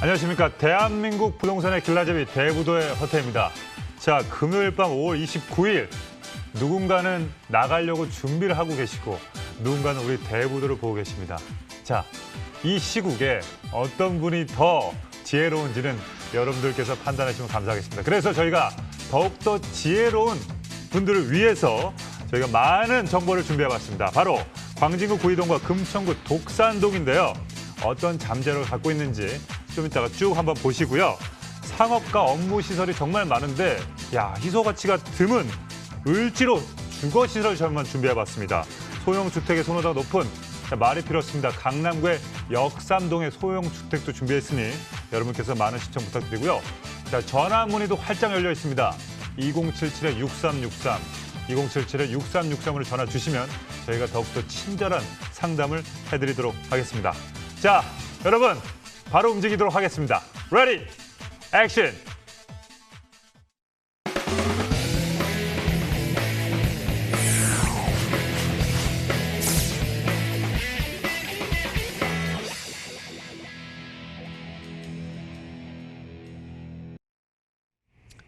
안녕하십니까. 대한민국 부동산의 길라잡이 대부도의 허태입니다. 자, 금요일 밤 5월 29일 누군가는 나가려고 준비를 하고 계시고 누군가는 우리 대부도를 보고 계십니다. 자, 이 시국에 어떤 분이 더 지혜로운지는 여러분들께서 판단하시면 감사하겠습니다. 그래서 저희가 더욱더 지혜로운 분들을 위해서 저희가 많은 정보를 준비해봤습니다. 바로 광진구 구이동과 금천구 독산동인데요. 어떤 잠재력을 갖고 있는지 좀 이따가 쭉 한번 보시고요. 상업과 업무 시설이 정말 많은데 희소 가치가 드문 을지로 주거시설 전만 준비해봤습니다. 소형 주택의 선호도가 높은 말이 필요 없습니다. 강남구의 역삼동의 소형 주택도 준비했으니 여러분께서 많은 시청 부탁드리고요. 자, 전화 문의도 활짝 열려 있습니다. 2077-6363, 2077-6363으로 전화 주시면 저희가 더욱더 친절한 상담을 해드리도록 하겠습니다. 자, 여러분 바로 움직이도록 하겠습니다. 레디, 액션!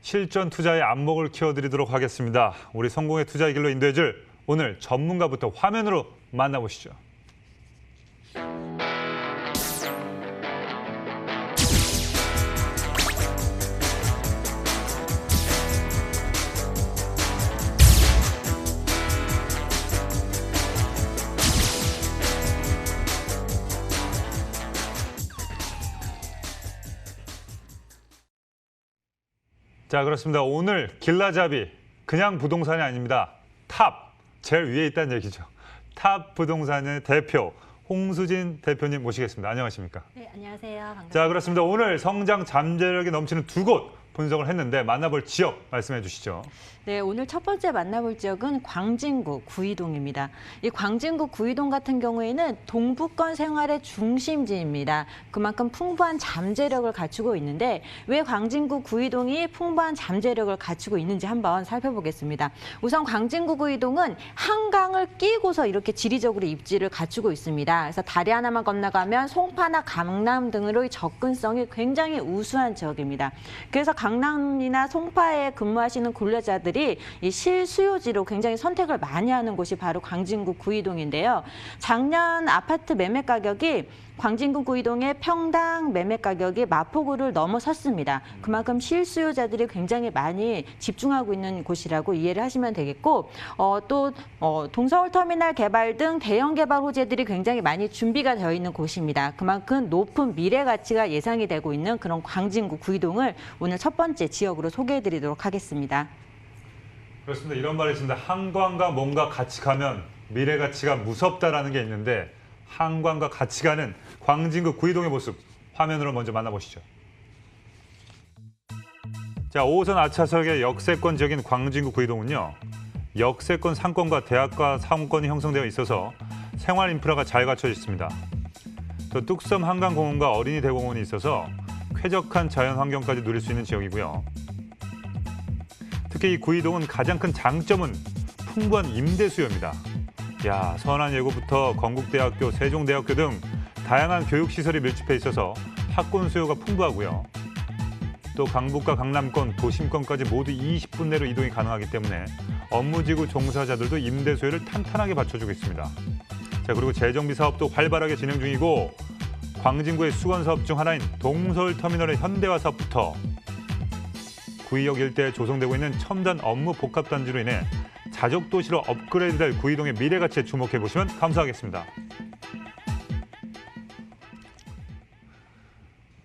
실전 투자의 안목을 키워드리도록 하겠습니다. 우리 성공의 투자의 길로 인도해줄 오늘 전문가부터 화면으로 만나보시죠. 자, 그렇습니다. 오늘 길라잡이 그냥 부동산이 아닙니다. 탑, 제일 위에 있다는 얘기죠. 탑 부동산의 대표 홍수진 대표님 모시겠습니다. 안녕하십니까? 네, 안녕하세요. 반갑습니다. 자, 그렇습니다. 오늘 성장 잠재력이 넘치는 두 곳 분석을 했는데 만나볼 지역 말씀해 주시죠. 네, 오늘 첫 번째 만나볼 지역은 광진구 구이동입니다. 이 광진구 구이동 같은 경우에는 동부권 생활의 중심지입니다. 그만큼 풍부한 잠재력을 갖추고 있는데 왜 광진구 구이동이 풍부한 잠재력을 갖추고 있는지 한번 살펴보겠습니다. 우선 광진구 구이동은 한강을 끼고서 이렇게 지리적으로 입지를 갖추고 있습니다. 그래서 다리 하나만 건너가면 송파나 강남 등으로의 접근성이 굉장히 우수한 지역입니다. 그래서 강남이나 송파에 근무하시는 근로자들이 이 실수요지로 굉장히 선택을 많이 하는 곳이 바로 광진구 구이동인데요. 작년 아파트 매매 가격이 광진구 구이동의 평당 매매 가격이 마포구를 넘어섰습니다. 그만큼 실수요자들이 굉장히 많이 집중하고 있는 곳이라고 이해를 하시면 되겠고 또 동서울 터미널 개발 등 대형 개발 호재들이 굉장히 많이 준비가 되어 있는 곳입니다. 그만큼 높은 미래 가치가 예상이 되고 있는 그런 광진구 구이동을 오늘 첫 번째 지역으로 소개해드리도록 하겠습니다. 그렇습니다. 이런 말이 있습니다. 한강과 뭔가 같이 가면 미래 가치가 무섭다라는 게 있는데 한강과 같이 가는 광진구 구이동의 모습 화면으로 먼저 만나보시죠. 자, 5호선 아차석의 역세권 지역인 광진구 구이동은요. 역세권 상권과 대학가 상권이 형성되어 있어서 생활 인프라가 잘 갖춰져 있습니다. 또 뚝섬 한강공원과 어린이 대공원이 있어서 쾌적한 자연 환경까지 누릴 수 있는 지역이고요. 특히 이 구이동은 가장 큰 장점은 풍부한 임대 수요입니다. 선한 예고부터 건국대학교, 세종대학교 등 다양한 교육시설이 밀집해 있어서 학군 수요가 풍부하고요. 또 강북과 강남권, 도심권까지 모두 20분 내로 이동이 가능하기 때문에 업무지구 종사자들도 임대 수요를 탄탄하게 받쳐주고 있습니다. 자, 그리고 재정비 사업도 활발하게 진행 중이고 광진구의 수건 사업 중 하나인 동서울 터미널의 현대화 사업부터 구의역 일대에 조성되고 있는 첨단 업무 복합단지로 인해 자족 도시로 업그레이드될 구이동의 미래 가치에 주목해 보시면 감사하겠습니다.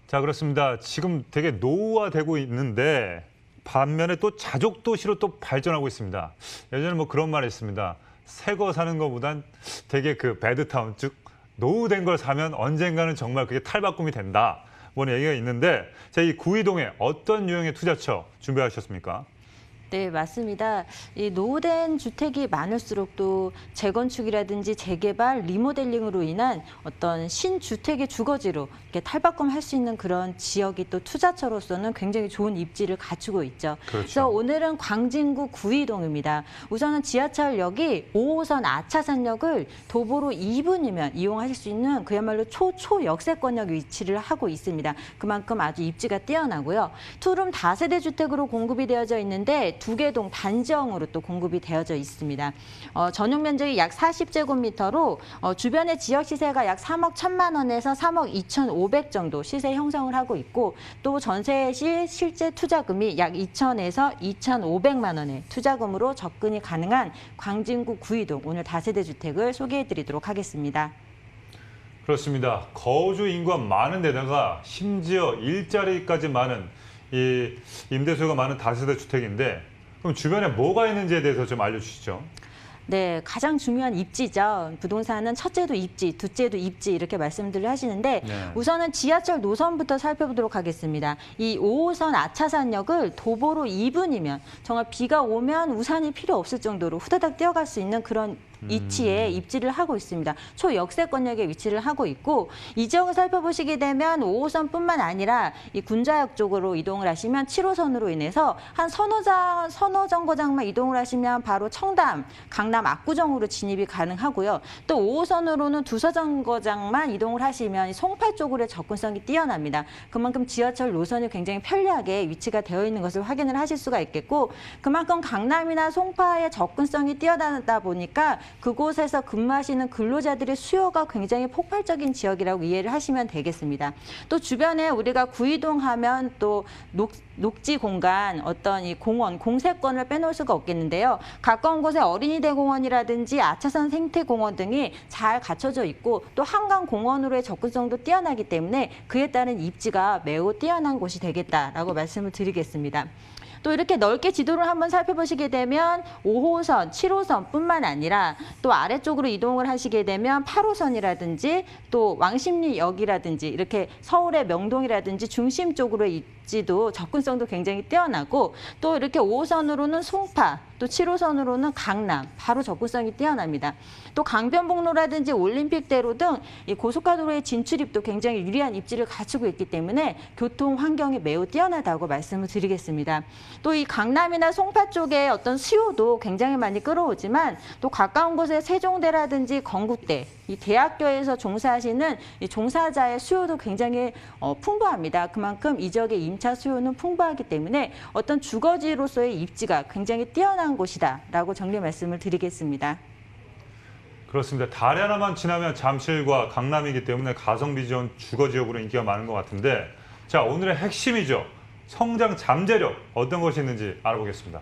자, 그렇습니다. 지금 되게 노후화되고 있는데 반면에 또 자족 도시로 또 발전하고 있습니다. 예전에 뭐 그런 말이 있습니다. 새 거 사는 것보단 되게 그 배드타운, 즉 노후된 걸 사면 언젠가는 정말 그게 탈바꿈이 된다. 뭐 얘기가 있는데 자, 이 구이동에 어떤 유형의 투자처 준비하셨습니까? 네, 맞습니다. 이 노후된 주택이 많을수록 또 재건축이라든지 재개발, 리모델링으로 인한 어떤 신주택의 주거지로 이렇게 탈바꿈할 수 있는 그런 지역이 또 투자처로서는 굉장히 좋은 입지를 갖추고 있죠. 그렇죠. 그래서 오늘은 광진구 구이동입니다. 우선은 지하철역이 5호선 아차산역을 도보로 2분이면 이용하실 수 있는 그야말로 초역세권역 위치를 하고 있습니다. 그만큼 아주 입지가 뛰어나고요. 투룸 다세대 주택으로 공급이 되어져 있는데 2개 동 단지형으로 또 공급이 되어져 있습니다. 전용 면적이 약 40제곱미터로 주변의 지역 시세가 약 3억 1천만 원에서 3억 2,500 정도 시세 형성을 하고 있고 또 전세 시 실제 투자금이 약 2천에서 2,500만 원의 투자금으로 접근이 가능한 광진구 구이동 오늘 다세대 주택을 소개해드리도록 하겠습니다. 그렇습니다. 거주 인구가 많은 데다가 심지어 일자리까지 많은 이 임대수요가 많은 다세대 주택인데 그럼 주변에 뭐가 있는지에 대해서 좀 알려주시죠. 네, 가장 중요한 입지죠. 부동산은 첫째도 입지, 둘째도 입지 이렇게 말씀들을 하시는데 네. 우선은 지하철 노선부터 살펴보도록 하겠습니다. 이 5호선 아차산역을 도보로 2분이면 정말 비가 오면 우산이 필요 없을 정도로 후다닥 뛰어갈 수 있는 그런 위치에 입지를 하고 있습니다. 초역세권역에 위치를 하고 있고 이 지역을 살펴보시게 되면 5호선뿐만 아니라 이 군자역 쪽으로 이동을 하시면 7호선으로 인해서 한 서너 정거장만 이동을 하시면 바로 청담, 강남 압구정으로 진입이 가능하고요. 또 5호선으로는 두서 정거장만 이동을 하시면 송파 쪽으로의 접근성이 뛰어납니다. 그만큼 지하철 노선이 굉장히 편리하게 위치가 되어 있는 것을 확인을 하실 수가 있겠고 그만큼 강남이나 송파의 접근성이 뛰어나다 보니까 그곳에서 근무하시는 근로자들의 수요가 굉장히 폭발적인 지역이라고 이해를 하시면 되겠습니다. 또 주변에 우리가 구이동 하면 또 녹지 공간, 어떤 이 공원, 공세권을 빼놓을 수가 없겠는데요. 가까운 곳에 어린이대공원이라든지 아차산 생태공원 등이 잘 갖춰져 있고 또 한강공원으로의 접근성도 뛰어나기 때문에 그에 따른 입지가 매우 뛰어난 곳이 되겠다라고 말씀을 드리겠습니다. 또 이렇게 넓게 지도를 한번 살펴보시게 되면 5호선, 7호선뿐만 아니라 또 아래쪽으로 이동을 하시게 되면 8호선이라든지 또 왕십리역이라든지 이렇게 서울의 명동이라든지 중심 쪽으로의 입지도 접근성도 굉장히 뛰어나고 또 이렇게 5호선으로는 송파, 또 7호선으로는 강남, 바로 접근성이 뛰어납니다. 또 강변북로라든지 올림픽대로 등 이 고속가도로의 진출입도 굉장히 유리한 입지를 갖추고 있기 때문에 교통 환경이 매우 뛰어나다고 말씀을 드리겠습니다. 또 이 강남이나 송파 쪽에 어떤 수요도 굉장히 많이 끌어오지만 또 가까운 곳에 세종대라든지 건국대, 이 대학교에서 종사하시는 이 종사자의 수요도 굉장히 풍부합니다. 그만큼 이 지역의 임차 수요는 풍부하기 때문에 어떤 주거지로서의 입지가 굉장히 뛰어난 곳이다라고 정리 말씀을 드리겠습니다. 그렇습니다. 달에 하나만 지나면 잠실과 강남이기 때문에 가성비 지원 주거지역으로 인기가 많은 것 같은데 자 오늘의 핵심이죠. 성장 잠재력 어떤 것이 있는지 알아보겠습니다.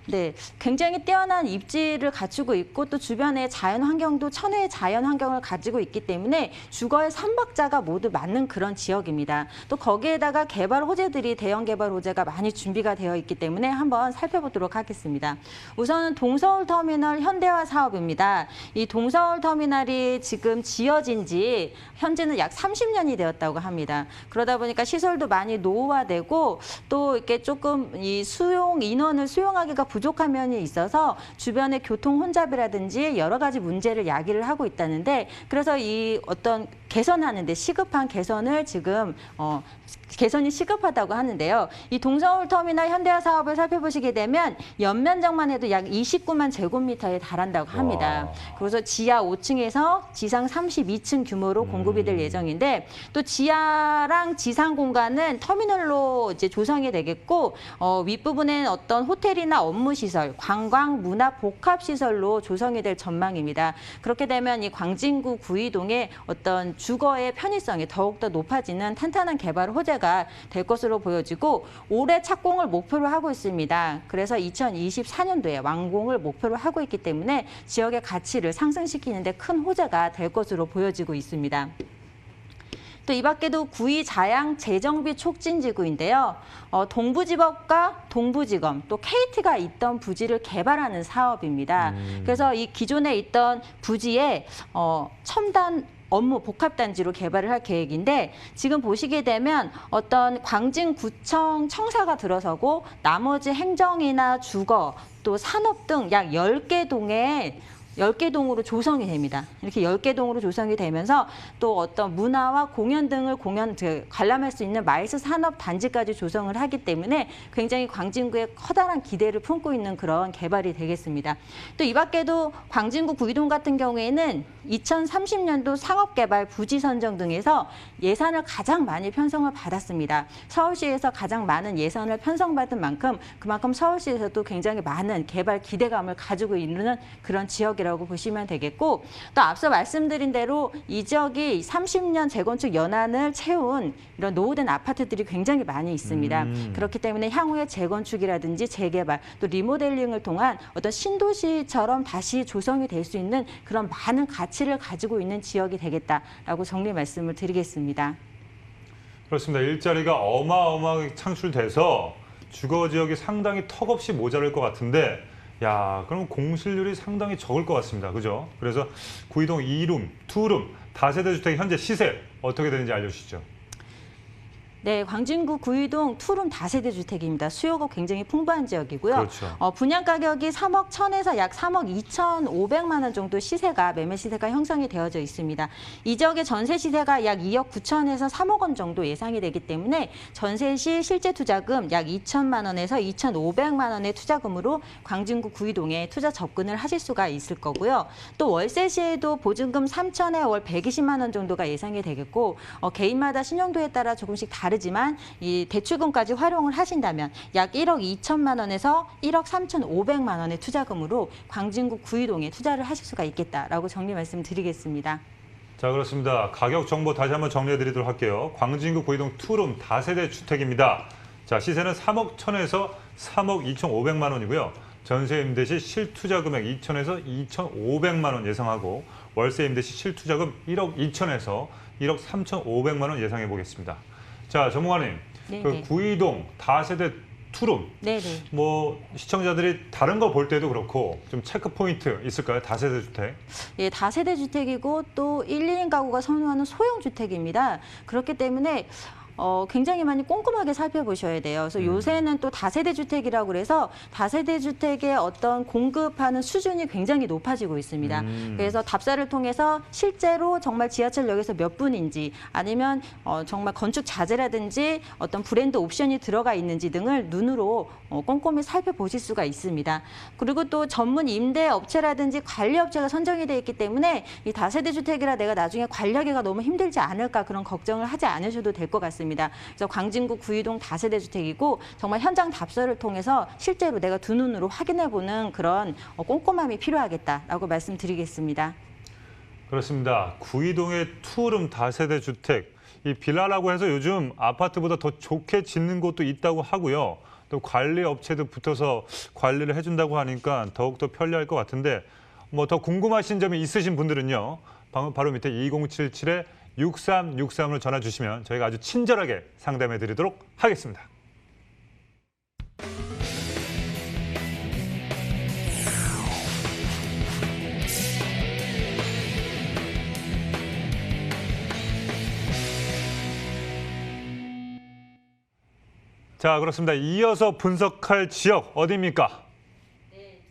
네, 굉장히 뛰어난 입지를 갖추고 있고 또 주변의 자연 환경도 천혜의 자연 환경을 가지고 있기 때문에 주거의 삼박자가 모두 맞는 그런 지역입니다. 또 거기에다가 개발 호재들이 대형 개발 호재가 많이 준비가 되어 있기 때문에 한번 살펴보도록 하겠습니다. 우선은 동서울 터미널 현대화 사업입니다. 이 동서울 터미널이 지금 지어진 지 현재는 약 30년이 되었다고 합니다. 그러다 보니까 시설도 많이 노후화되고 또 이렇게 조금 이 수용 인원을 수용하기가 부족한 면이 있어서 주변의 교통 혼잡이라든지 여러 가지 문제를 야기를 하고 있다는데 그래서 이 어떤 개선하는 데 시급한 개선을 지금 개선이 시급하다고 하는데요. 이 동서울 터미널 현대화 사업을 살펴보시게 되면 연면적만 해도 약 29만 제곱미터에 달한다고 합니다. 와. 그래서 지하 5층에서 지상 32층 규모로 공급이 될 예정인데 또 지하랑 지상 공간은 터미널로 이제 조성이 되겠고 윗부분에는 어떤 호텔이나 업무시설, 관광, 문화, 복합시설로 조성이 될 전망입니다. 그렇게 되면 이 광진구 구이동의 어떤 주거의 편의성이 더욱더 높아지는 탄탄한 개발 호재가 될 것으로 보여지고 올해 착공을 목표로 하고 있습니다. 그래서 2024년도에 완공을 목표로 하고 있기 때문에 지역의 가치를 상승시키는 데 큰 호재가 될 것으로 보여지고 있습니다. 또 이 밖에도 구이 자양 재정비 촉진지구인데요. 동부지법과 동부지검 또 KT가 있던 부지를 개발하는 사업입니다. 그래서 이 기존에 있던 부지에 첨단 업무 복합단지로 개발을 할 계획인데 지금 보시게 되면 어떤 광진구청 청사가 들어서고 나머지 행정이나 주거 또 산업 등 약 10개 동에 10개 동으로 조성이 됩니다. 이렇게 10개 동으로 조성이 되면서 또 어떤 문화와 공연 등을 관람할 수 있는 마이스 산업 단지까지 조성을 하기 때문에 굉장히 광진구에 커다란 기대를 품고 있는 그런 개발이 되겠습니다. 또 이 밖에도 광진구 구이동 같은 경우에는 2030년도 상업개발 부지 선정 등에서 예산을 가장 많이 편성을 받았습니다. 서울시에서 가장 많은 예산을 편성받은 만큼 그만큼 서울시에서도 굉장히 많은 개발 기대감을 가지고 있는 그런 지역이라고 보시면 되겠고 또 앞서 말씀드린 대로 이 지역이 30년 재건축 연한을 채운 이런 노후된 아파트들이 굉장히 많이 있습니다. 그렇기 때문에 향후에 재건축이라든지 재개발 또 리모델링을 통한 어떤 신도시처럼 다시 조성이 될 수 있는 그런 많은 가치를 가지고 있는 지역이 되겠다라고 정리 말씀을 드리겠습니다. 그렇습니다. 일자리가 어마어마하게 창출돼서 주거 지역이 상당히 턱없이 모자랄 것 같은데 야, 그럼 공실률이 상당히 적을 것 같습니다. 그죠? 그래서 구이동 2룸, 2룸, 다세대 주택 현재 시세 어떻게 되는지 알려주시죠. 네, 광진구 구이동 투룸 다세대 주택입니다. 수요가 굉장히 풍부한 지역이고요. 그렇죠. 분양 가격이 3억 1천에서 약 3억 2,500만 원 정도 매매 시세가 형성이 되어져 있습니다. 이 지역의 전세 시세가 약 2억 9천에서 3억 원 정도 예상이 되기 때문에 전세 시 실제 투자금 약 2천만 원에서 2,500만 원의 투자금으로 광진구 구이동에 투자 접근을 하실 수가 있을 거고요. 또 월세 시에도 보증금 3천에 월 120만 원 정도가 예상이 되겠고 개인마다 신용도에 따라 조금씩 다르지만 이 대출금까지 활용을 하신다면 약 1억 2천만 원에서 1억 3,500만 원의 투자금으로 광진구 구이동에 투자를 하실 수가 있겠다라고 정리 말씀드리겠습니다. 자, 그렇습니다. 가격 정보 다시 한번 정리해드리도록 할게요. 광진구 구이동 투룸 다세대 주택입니다. 자, 시세는 3억 1천에서 3억 2,500만 원이고요. 전세 임대 시 실투자 금액 2천에서 2,500만 원 예상하고 월세 임대 시 실투자금 1억 2천에서 1억 3,500만 원 예상해 보겠습니다. 자, 전문가님, 그 구이동 다세대 투룸, 뭐 시청자들이 다른 거 볼 때도 그렇고 좀 체크 포인트 있을까요? 다세대 주택. 예, 다세대 주택이고 또 1, 2인 가구가 선호하는 소형 주택입니다. 그렇기 때문에 굉장히 많이 꼼꼼하게 살펴보셔야 돼요. 그래서 요새는 또 다세대 주택이라고 그래서 다세대 주택의 어떤 공급하는 수준이 굉장히 높아지고 있습니다. 그래서 답사를 통해서 실제로 정말 지하철역에서 몇 분인지 아니면 정말 건축 자재라든지 어떤 브랜드 옵션이 들어가 있는지 등을 눈으로 꼼꼼히 살펴보실 수가 있습니다. 그리고 또 전문 임대 업체라든지 관리 업체가 선정이 돼 있기 때문에 이 다세대 주택이라 내가 나중에 관리하기가 너무 힘들지 않을까 그런 걱정을 하지 않으셔도 될 것 같습니다. 그래서 광진구 구이동 다세대 주택이고 정말 현장 답사를 통해서 실제로 내가 두 눈으로 확인해보는 그런 꼼꼼함이 필요하겠다라고 말씀드리겠습니다. 그렇습니다. 구이동의 투룸 다세대 주택, 이 빌라라고 해서 요즘 아파트보다 더 좋게 짓는 곳도 있다고 하고요. 또 관리 업체도 붙어서 관리를 해준다고 하니까 더욱더 편리할 것 같은데 뭐 더 궁금하신 점이 있으신 분들은요. 바로 밑에 2077에 6363을 전화 주시면 저희가 아주 친절하게 상담해 드리도록 하겠습니다. 자, 그렇습니다. 이어서 분석할 지역 어디입니까?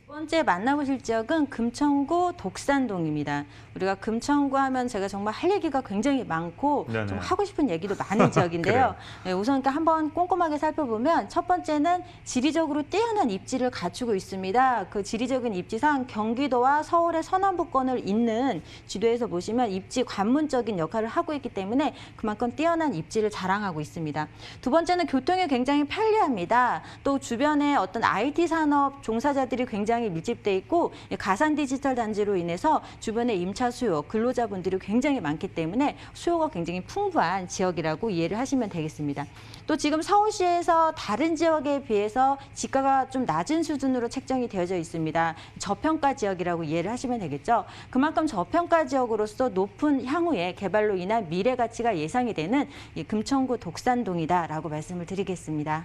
두 번째 만나보실 지역은 금천구 독산동입니다. 우리가 금천구 하면 제가 정말 할 얘기가 굉장히 많고 좀 하고 싶은 얘기도 많은 지역인데요. 네, 우선 그러니까 한번 꼼꼼하게 살펴보면 첫 번째는 지리적으로 뛰어난 입지를 갖추고 있습니다. 그 지리적인 입지상 경기도와 서울의 서남부권을 잇는 지도에서 보시면 입지 관문적인 역할을 하고 있기 때문에 그만큼 뛰어난 입지를 자랑하고 있습니다. 두 번째는 교통이 굉장히 편리합니다. 또 주변에 어떤 IT 산업 종사자들이 굉장히 밀집돼 있고 가산 디지털 단지로 인해서 주변에 임차 수요, 근로자분들이 굉장히 많기 때문에 수요가 굉장히 풍부한 지역이라고 이해를 하시면 되겠습니다. 또 지금 서울시에서 다른 지역에 비해서 지가가 좀 낮은 수준으로 책정이 되어져 있습니다. 저평가 지역이라고 이해를 하시면 되겠죠. 그만큼 저평가 지역으로서 높은 향후에 개발로 인한 미래 가치가 예상이 되는 이 금천구 독산동이다라고 말씀을 드리겠습니다.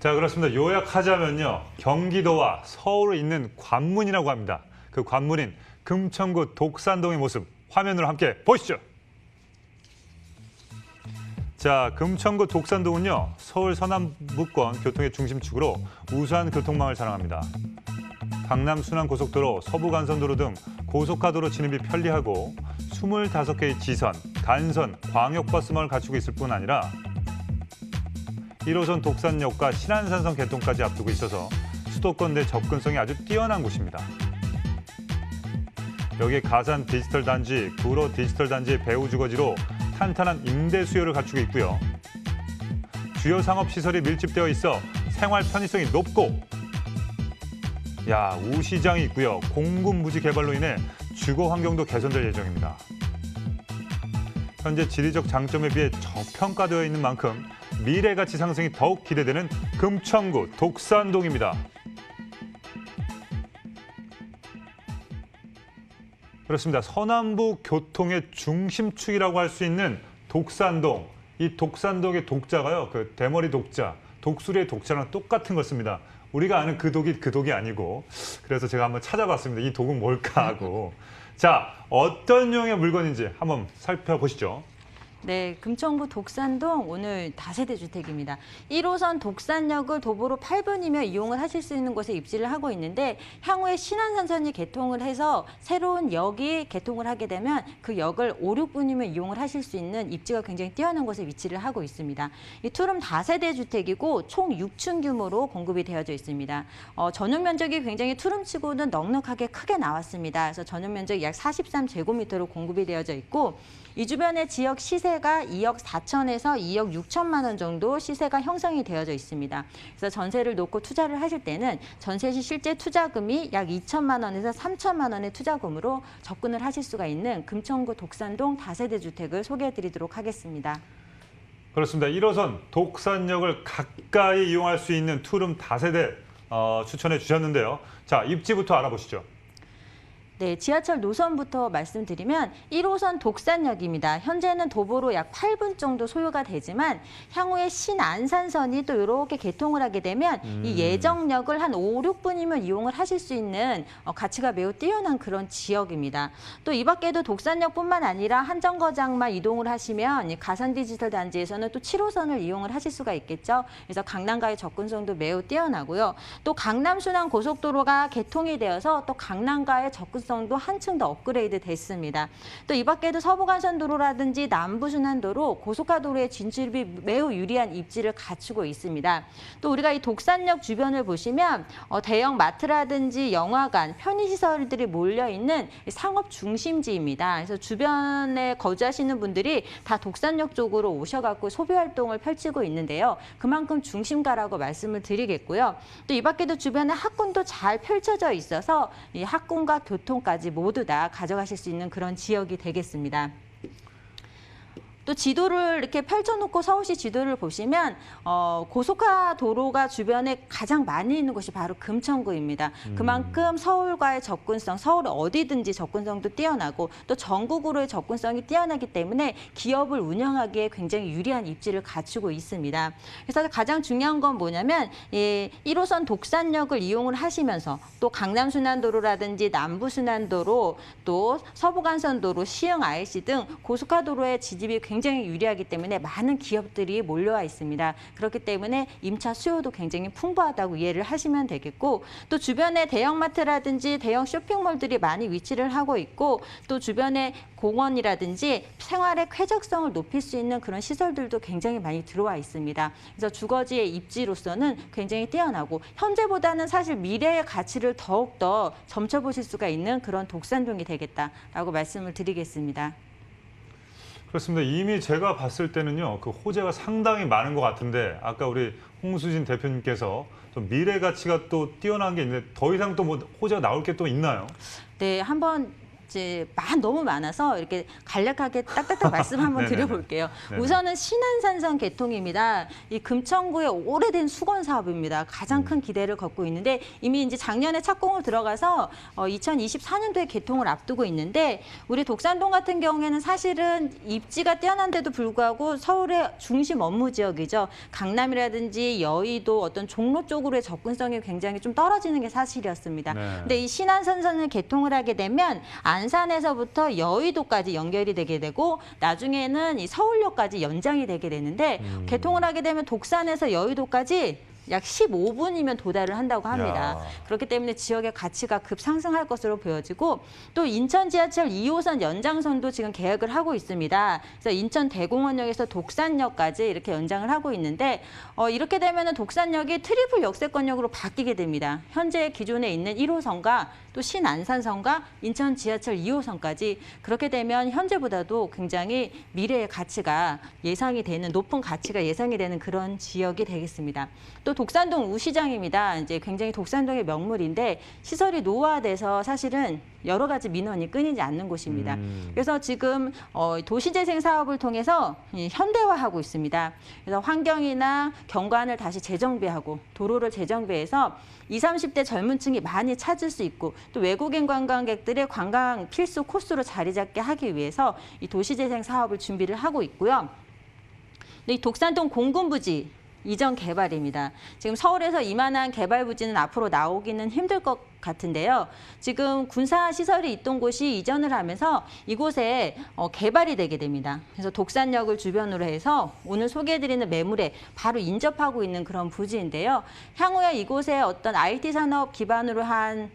자, 그렇습니다. 요약하자면요. 경기도와 서울에 있는 관문이라고 합니다. 그 관문인 금천구 독산동의 모습 화면으로 함께 보시죠. 자, 금천구 독산동은요, 서울 서남부권 교통의 중심축으로 우수한 교통망을 자랑합니다. 강남 순환고속도로, 서부간선도로 등 고속화도로 진입이 편리하고 25개의 지선, 간선, 광역버스망을 갖추고 있을 뿐 아니라 1호선 독산역과 신안산선 개통까지 앞두고 있어서 수도권 내 접근성이 아주 뛰어난 곳입니다. 여기에 가산 디지털 단지, 구로 디지털 단지의 배후 주거지로 탄탄한 임대 수요를 갖추고 있고요. 주요 상업시설이 밀집되어 있어 생활 편의성이 높고 우시장이 있고요. 공군부지 개발로 인해 주거 환경도 개선될 예정입니다. 현재 지리적 장점에 비해 저평가되어 있는 만큼 미래 가치 상승이 더욱 기대되는 금천구 독산동입니다. 그렇습니다. 서남부 교통의 중심축이라고 할 수 있는 독산동. 이 독산동의 독자가요, 그 대머리 독자, 독수리의 독자랑 똑같은 것 같습니다. 우리가 아는 그 독이 아니고, 그래서 제가 한번 찾아봤습니다. 이 독은 뭘까 하고. 자, 어떤 유형의 물건인지 한번 살펴보시죠. 네, 금천구 독산동 오늘 다세대 주택입니다. 1호선 독산역을 도보로 8분이면 이용을 하실 수 있는 곳에 입지를 하고 있는데 향후에 신안산선이 개통을 해서 새로운 역이 개통을 하게 되면 그 역을 5, 6분이면 이용을 하실 수 있는 입지가 굉장히 뛰어난 곳에 위치를 하고 있습니다. 이 투룸 다세대 주택이고 총 6층 규모로 공급이 되어져 있습니다. 전용 면적이 굉장히 투룸치고는 넉넉하게 크게 나왔습니다. 그래서 전용 면적이 약 43제곱미터로 공급이 되어져 있고 이 주변의 지역 시세가 2억 4천에서 2억 6천만 원 정도 시세가 형성이 되어져 있습니다. 그래서 전세를 놓고 투자를 하실 때는 전세 시 실제 투자금이 약 2천만 원에서 3천만 원의 투자금으로 접근을 하실 수가 있는 금천구 독산동 다세대 주택을 소개해드리도록 하겠습니다. 그렇습니다. 1호선 독산역을 가까이 이용할 수 있는 투룸 다세대 추천해 주셨는데요. 자, 입지부터 알아보시죠. 네, 지하철 노선부터 말씀드리면 1호선 독산역입니다. 현재는 도보로 약 8분 정도 소요가 되지만 향후에 신안산선이 또 이렇게 개통을 하게 되면 이 예정역을 한 5, 6분이면 이용을 하실 수 있는 가치가 매우 뛰어난 그런 지역입니다. 또 이 밖에도 독산역뿐만 아니라 한정거장만 이동을 하시면 이 가산 디지털 단지에서는 또 7호선을 이용을 하실 수가 있겠죠. 그래서 강남과의 접근성도 매우 뛰어나고요. 또 강남 순환 고속도로가 개통이 되어서 또 강남과의 접근성도 한층 더 업그레이드 됐습니다. 또 이 밖에도 서부간선도로라든지 남부순환도로 고속화도로의 진출이 매우 유리한 입지를 갖추고 있습니다. 또 우리가 이 독산역 주변을 보시면 대형 마트라든지 영화관, 편의시설들이 몰려있는 상업 중심지입니다. 그래서 주변에 거주하시는 분들이 다 독산역 쪽으로 오셔갖고 소비활동을 펼치고 있는데요. 그만큼 중심가라고 말씀을 드리겠고요. 또 이 밖에도 주변에 학군도 잘 펼쳐져 있어서 이 학군과 교통까지 모두 다 가져가실 수 있는 그런 지역이 되겠습니다. 또 지도를 이렇게 펼쳐놓고 서울시 지도를 보시면 고속화 도로가 주변에 가장 많이 있는 곳이 바로 금천구입니다. 그만큼 서울과의 접근성, 서울 어디든지 접근성도 뛰어나고 또 전국으로의 접근성이 뛰어나기 때문에 기업을 운영하기에 굉장히 유리한 입지를 갖추고 있습니다. 그래서 가장 중요한 건 뭐냐면 1호선 독산역을 이용을 하시면서 또 강남순환도로라든지 남부순환도로 또 서부간선도로, 시흥 IC 등 고속화 도로의 지집이 굉장히 유리하기 때문에 많은 기업들이 몰려와 있습니다. 그렇기 때문에 임차 수요도 굉장히 풍부하다고 이해를 하시면 되겠고 또 주변에 대형마트라든지 대형 쇼핑몰들이 많이 위치를 하고 있고 또 주변에 공원이라든지 생활의 쾌적성을 높일 수 있는 그런 시설들도 굉장히 많이 들어와 있습니다. 그래서 주거지의 입지로서는 굉장히 뛰어나고 현재보다는 사실 미래의 가치를 더욱더 점쳐보실 수가 있는 그런 독산동이 되겠다라고 말씀을 드리겠습니다. 그렇습니다. 이미 제가 봤을 때는요, 그 호재가 상당히 많은 것 같은데 아까 우리 홍수진 대표님께서 좀 미래 가치가 또 뛰어난 게 있는데 더 이상 또 뭐 호재가 나올 게 또 있나요? 네, 한번 이제 너무 많아서 이렇게 간략하게 딱딱딱 말씀 한번 드려볼게요. 우선은 신안산선 개통입니다. 이 금천구의 오래된 수건 사업입니다. 가장 큰 기대를 걷고 있는데 이미 이제 작년에 착공을 들어가서 2024년도에 개통을 앞두고 있는데 우리 독산동 같은 경우에는 사실은 입지가 뛰어난데도 불구하고 서울의 중심 업무 지역이죠. 강남이라든지 여의도 어떤 종로 쪽으로의 접근성이 굉장히 좀 떨어지는 게 사실이었습니다. 근데 이 신안산선을 개통을 하게 되면 안산에서부터 여의도까지 연결이 되게 되고 나중에는 이 서울역까지 연장이 되게 되는데 개통을 하게 되면 독산에서 여의도까지 약 15분이면 도달을 한다고 합니다. 야. 그렇기 때문에 지역의 가치가 급상승할 것으로 보여지고 또 인천 지하철 2호선 연장선도 지금 계획을 하고 있습니다. 그래서 인천 대공원역에서 독산역까지 이렇게 연장을 하고 있는데 이렇게 되면은 독산역이 트리플 역세권역으로 바뀌게 됩니다. 현재 기존에 있는 1호선과 또 신안산선과 인천 지하철 2호선까지 그렇게 되면 현재보다도 굉장히 미래의 가치가 예상이 되는 높은 가치가 예상이 되는 그런 지역이 되겠습니다. 또 독산동 우시장입니다. 이제 굉장히 독산동의 명물인데 시설이 노후화돼서 사실은 여러 가지 민원이 끊이지 않는 곳입니다. 그래서 지금 도시재생 사업을 통해서 현대화하고 있습니다. 그래서 환경이나 경관을 다시 재정비하고 도로를 재정비해서 20, 30대 젊은 층이 많이 찾을 수 있고 또 외국인 관광객들의 관광 필수 코스로 자리 잡게 하기 위해서 이 도시재생 사업을 준비를 하고 있고요. 이 독산동 공군부지 이전 개발입니다. 지금 서울에서 이만한 개발 부지는 앞으로 나오기는 힘들 것 같은데요. 지금 군사 시설이 있던 곳이 이전을 하면서 이곳에 개발이 되게 됩니다. 그래서 독산역을 주변으로 해서 오늘 소개해드리는 매물에 바로 인접하고 있는 그런 부지인데요. 향후에 이곳에 어떤 IT 산업 기반으로 한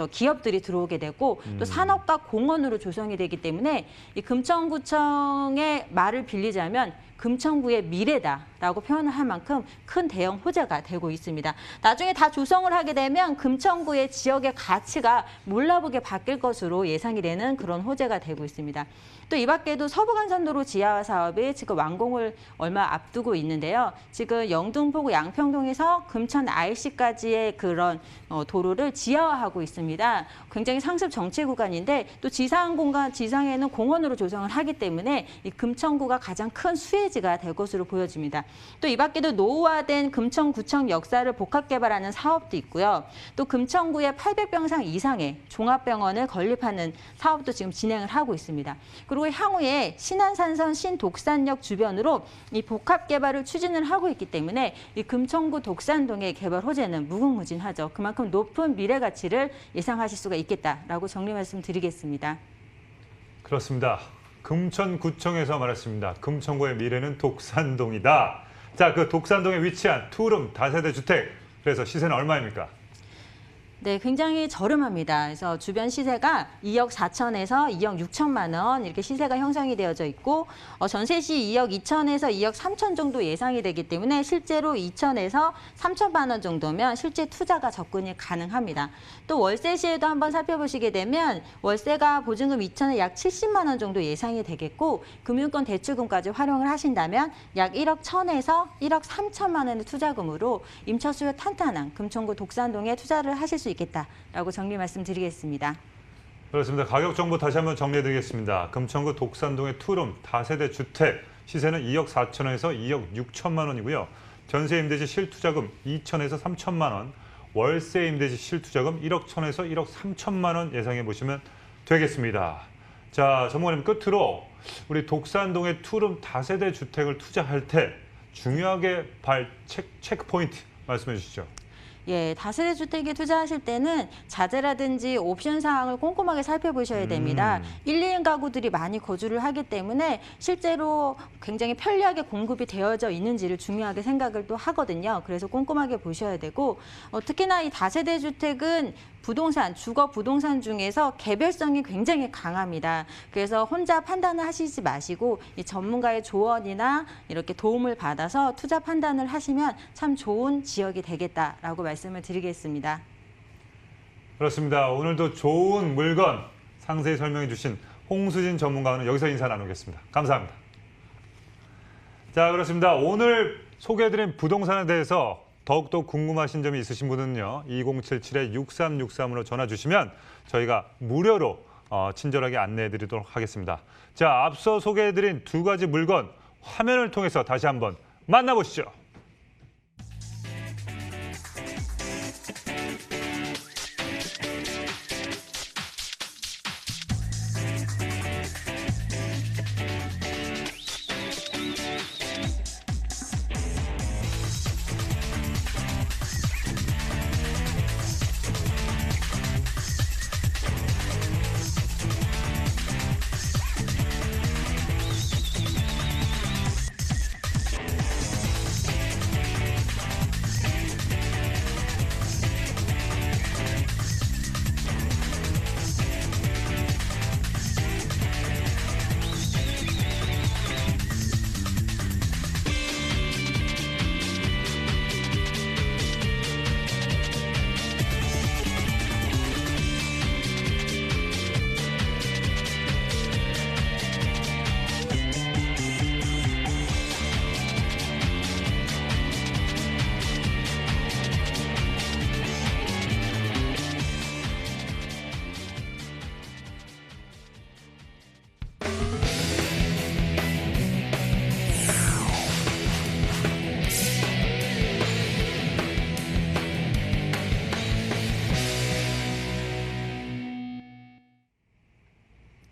기업들이 들어오게 되고 또 산업과 공원으로 조성이 되기 때문에 이 금천구청의 말을 빌리자면 금천구의 미래다라고 표현을 할 만큼 큰 대형 호재가 되고 있습니다. 나중에 다 조성을 하게 되면 금천구의 지역의 가치가 몰라보게 바뀔 것으로 예상이 되는 그런 호재가 되고 있습니다. 또 이 밖에도 서부간선도로 지하화 사업이 지금 완공을 얼마 앞두고 있는데요. 지금 영등포구 양평동에서 금천 IC까지의 그런 도로를 지하화하고 있습니다. 굉장히 상습 정체 구간인데 또 지상에는 공원으로 조성을 하기 때문에 이 금천구가 가장 큰 수혜지가 될 것으로 보여집니다. 또 이 밖에도 노후화된 금천구청 역사를 복합 개발하는 사업도 있고요. 또 금천구에 800병상 이상의 종합병원을 건립하는 사업도 지금 진행을 하고 있습니다. 그리고 향후에 신안산선 신독산역 주변으로 이 복합 개발을 추진을 하고 있기 때문에 이 금천구 독산동의 개발 호재는 무궁무진하죠. 그만큼 높은 미래 가치를 예상하실 수가 있겠다라고 정리 말씀드리겠습니다. 그렇습니다. 금천구청에서 말했습니다. 금천구의 미래는 독산동이다. 자, 그 독산동에 위치한 투룸 다세대 주택. 그래서 시세는 얼마입니까? 네, 굉장히 저렴합니다. 그래서 주변 시세가 2억 4천에서 2억 6천만 원 이렇게 시세가 형성이 되어져 있고 전세 시 2억 2천에서 2억 3천 정도 예상이 되기 때문에 실제로 2천에서 3천만 원 정도면 실제 투자가 접근이 가능합니다. 또 월세 시에도 한번 살펴보시게 되면 월세가 보증금 2천에 약 70만 원 정도 예상이 되겠고 금융권 대출금까지 활용을 하신다면 약 1억 1천에서 1억 3천만 원의 투자금으로 임차수요 탄탄한 금천구 독산동에 투자를 하실 수 있겠다라고 정리 말씀드리겠습니다. 그렇습니다. 가격 정보 다시 한번 정리해드리겠습니다. 금천구 독산동의 투룸 다세대 주택 시세는 2억 4천원에서 2억 6천만 원이고요. 전세 임대지 실투자금 2천에서 3천만 원, 월세 임대지 실투자금 1억 1천에서 1억 3천만 원 예상해 보시면 되겠습니다. 자, 전문가님 끝으로 우리 독산동의 투룸 다세대 주택을 투자할 때 중요하게 체크 포인트 말씀해 주시죠. 예, 다세대 주택에 투자하실 때는 자재라든지 옵션 사항을 꼼꼼하게 살펴보셔야 됩니다. 1, 2인 가구들이 많이 거주를 하기 때문에 실제로 굉장히 편리하게 공급이 되어져 있는지를 중요하게 생각을 또 하거든요. 그래서 꼼꼼하게 보셔야 되고 특히나 이 다세대 주택은 부동산, 주거 부동산 중에서 개별성이 굉장히 강합니다. 그래서 혼자 판단을 하시지 마시고 이 전문가의 조언이나 이렇게 도움을 받아서 투자 판단을 하시면 참 좋은 지역이 되겠다라고 말씀을 드리겠습니다. 그렇습니다. 오늘도 좋은 물건 상세히 설명해 주신 홍수진 전문가는 여기서 인사 나누겠습니다. 감사합니다. 자, 그렇습니다. 오늘 소개해드린 부동산에 대해서 더욱더 궁금하신 점이 있으신 분은요. 2077-6363으로 전화 주시면 저희가 무료로 친절하게 안내해드리도록 하겠습니다. 자, 앞서 소개해드린 두 가지 물건 화면을 통해서 다시 한번 만나보시죠.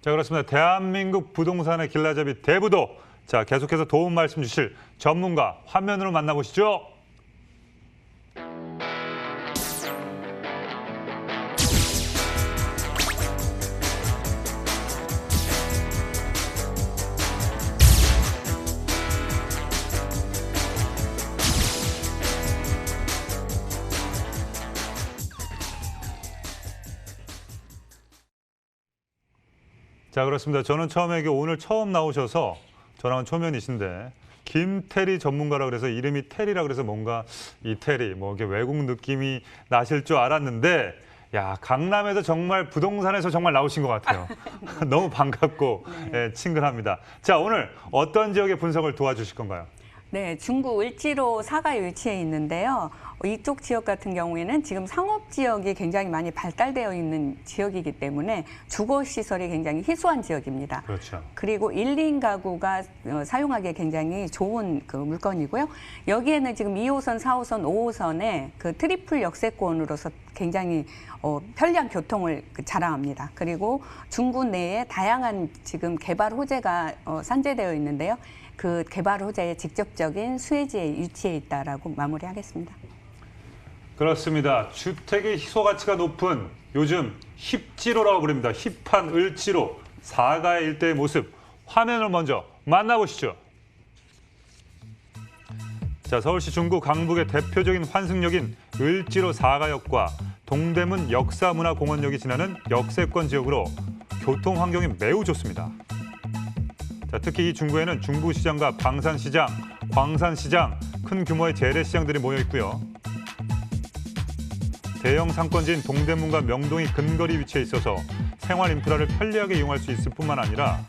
자, 그렇습니다. 대한민국 부동산의 길라잡이 대부도. 자, 계속해서 도움 말씀 주실 전문가 화면으로 만나보시죠. 자, 그렇습니다. 저는 처음에 오늘 처음 나오셔서 저랑은 초면이신데 김태리 전문가라 그래서 이름이 테리라 그래서 뭔가 이태리 뭐 이렇게 외국 느낌이 나실 줄 알았는데 야, 강남에서 정말 부동산에서 정말 나오신 것 같아요. 너무 반갑고 예, 친근합니다. 자, 오늘 어떤 지역의 분석을 도와주실 건가요? 네, 중구 을지로 사가에 위치해 있는데요. 이쪽 지역 같은 경우에는 지금 상업 지역이 굉장히 많이 발달되어 있는 지역이기 때문에 주거 시설이 굉장히 희소한 지역입니다. 그렇죠. 그리고 1, 2인 가구가 사용하기에 굉장히 좋은 그 물건이고요. 여기에는 지금 2호선, 4호선, 5호선에 그 트리플 역세권으로서 굉장히 편리한 교통을 자랑합니다. 그리고 중구 내에 다양한 지금 개발 호재가 산재되어 있는데요. 그 개발 호재의 직접적인 수혜지에 위치해 있다라고 마무리하겠습니다. 그렇습니다. 주택의 희소 가치가 높은 요즘 힙지로라고 부릅니다. 힙한 을지로 사가의 일대의 모습 화면을 먼저 만나보시죠. 자, 서울시 중구 강북의 대표적인 환승역인 을지로 사가역과 동대문 역사문화공원역이 지나는 역세권 지역으로 교통 환경이 매우 좋습니다. 자, 특히 이 중구에는 중부시장과 방산시장, 광산시장, 큰 규모의 재래시장들이 모여 있고요. 대형 상권지인 동대문과 명동이 근거리 위치해 있어서 생활 인프라를 편리하게 이용할 수 있을 뿐만 아니라